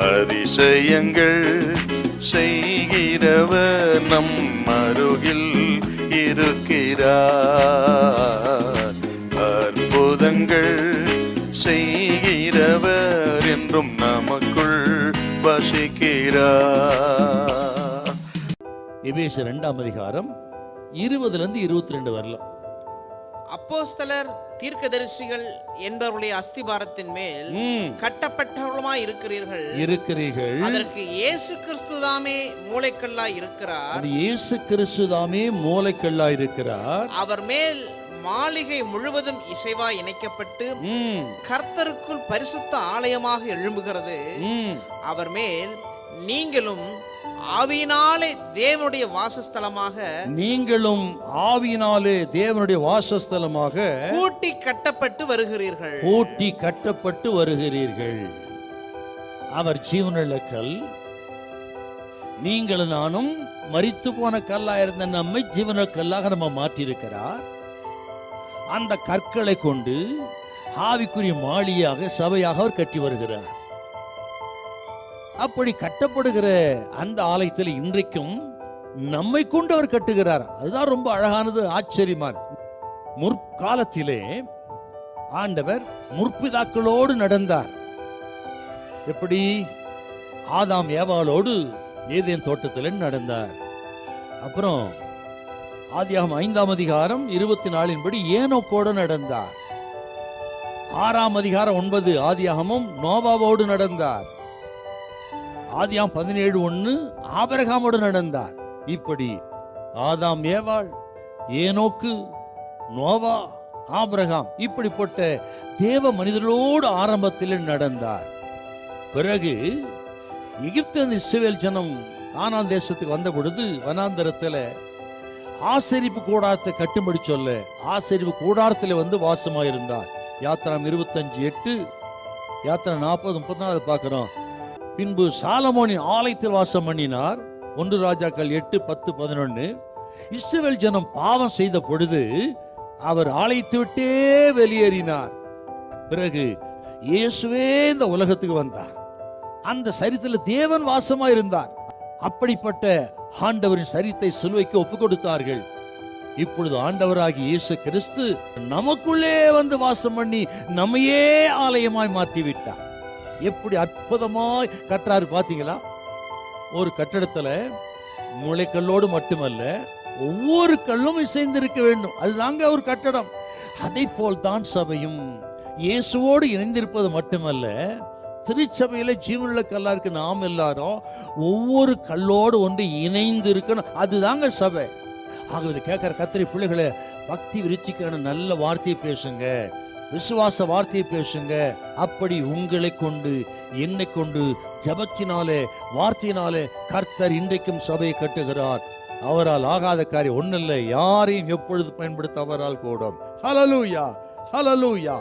அதிசயங்கள் செய்கிறவர் நம் அருகில் இருக்கிறார். அற்புதங்கள் செய்கிறவர் என்றும் நமக்குள் வசிக்கிறார். எபேசியர் 2ஆம் அதிகாரம் 20-22 வரலாம். அப்போஸ்தலர் தீர்க்கதரிசிகள் என்பவருடைய அஸ்திபாரத்தின் மேல் கட்டப்பட்டவர்களுமாய் இருக்கிறீர்கள். அதற்கு இயேசு கிறிஸ்துதாமே மூலைக்கல்லாய் இருக்கிறார். அது இயேசு கிறிஸ்துதாமே மூலைக்கல்லாய் இருக்கிறார். அவர் மேல் மாளிகை முழுவதும் இசைவாய் இணைக்கப்பட்டு கர்த்தருக்குள் பரிசுத்த ஆலயமாக எழும்புகிறது. அவர் மேல் நீங்களும் ஆவியினாலே தேவனுடைய வாசஸ்தலமாக கூட்டி கட்டப்பட்டு வருகிறீர்கள். அவர் ஜீவனுள்ள கல், நீங்களும் நானும் மரித்து போன கல்லாயிருந்த நம்மை ஜீவனுள்ள கல்லாக நம்ம மாற்றியிருக்கிறார். அந்த கற்களை கொண்டு ஆவிக்குரிய மாளிகையாக சபையாக அவர் கட்டி வருகிறார். அப்படி கட்டப்படுகிற அந்த ஆலயத்தில் இன்றைக்கும் நம்மை கொண்டு அவர் கட்டுகிறார். அதுதான் ரொம்ப அழகானது, ஆச்சரியமானது. முற்காலத்திலே ஆண்டவர் முற்பிதாக்களோடு நடந்தார். எப்படி? ஆதாம் ஏவாளோடு ஏதேன் தோட்டத்தில் நடந்தார். அப்புறம் ஆதியாகமம் 5ஆம் அதிகாரம் 24 படி ஏனோக்கோடு நடந்தார். 6ஆம் அதிகாரம் 9 ஆதியாகமம் நோவாவோடு நடந்தார். ஆதியாகமம் 17:1 ஆபிரகாமோடு நடந்தார். இப்படி ஆதாம் ஏவாள், ஏனோக்கு, நோவா, ஆபிரகாம் இப்படிப்பட்ட தேவ மனிதர்களோடு ஆரம்பத்தில் நடந்தார். பிறகு எகிப்து இஸ்ரவேல் ஜனம் கானான் தேசத்துக்கு வந்த பொழுது வனாந்தரத்தில் ஆசரிப்பு கூடாரத்தை கட்டும்படி சொல்ல ஆசரிப்பு கூடாரத்தில் வந்து வாசமாயிருந்தார். யாத்திராம் 25:8, யாத்திரா 40:34 பார்க்கிறோம். பின்பு சாலமோனின் ஆலயத்தில் வாசம் பண்ணினார். 1 ராஜாக்கள் 8:10-11. இஸ்ரவேல் ஜனம் பாவம் செய்த பொழுது அவர் ஆலயத்தை விட்டே வெளியேறினார். பிறகு இயேசுவே இந்த உலகத்துக்கு வந்தார். அந்த சரீரத்தில் தேவன் வாசமா இருந்தார். அப்படிப்பட்ட ஆண்டவரின் சரீரத்தை சிலுவைக்கு ஒப்பு கொடுத்தார்கள். இப்பொழுது ஆண்டவராகி இயேசு கிறிஸ்து நமக்குள்ளே வந்து வாசம் பண்ணி நம்மையே ஆலயமாய் மாற்றி விட்டார். எப்படி அற்புதமாய் கட்டுறாரு பாத்தீங்களா? ஒரு கட்டடத்துல மூளைக்கல்லோடு மட்டுமல்ல, ஒவ்வொரு கல்லும் இசைந்திருக்க வேண்டும். அதுதாங்க ஒரு கட்டடம். அதை போல் தான் சபையும் இயேசுவோடு இணைந்திருப்பது மட்டுமல்ல, திருச்சபையில ஜீவனுள்ள கல்லா இருக்கு நாம் எல்லாரும் ஒவ்வொரு கல்லோடு ஒன்று இணைந்து இருக்கணும். அதுதாங்க சபை. ஆகவே கேட்கிற கத்திரி பிள்ளைகளை பக்தி விருச்சிக்கான நல்ல வார்த்தையை பேசுங்க, விசுவாச வார்த்தையை பேசுங்க. அப்படி உங்களை கொண்டு என்னை கொண்டு ஜபத்தினாலே வார்த்தையினாலே கர்த்தர் இன்றைக்கும் சபையை கட்டுகிறார். அவரால் ஆகாத காரியம் ஒன்னில்லை. யாரையும் எப்பொழுது பயன்படுத்த அவரால் கூடும். ஹல்லேலூயா, ஹல்லேலூயா.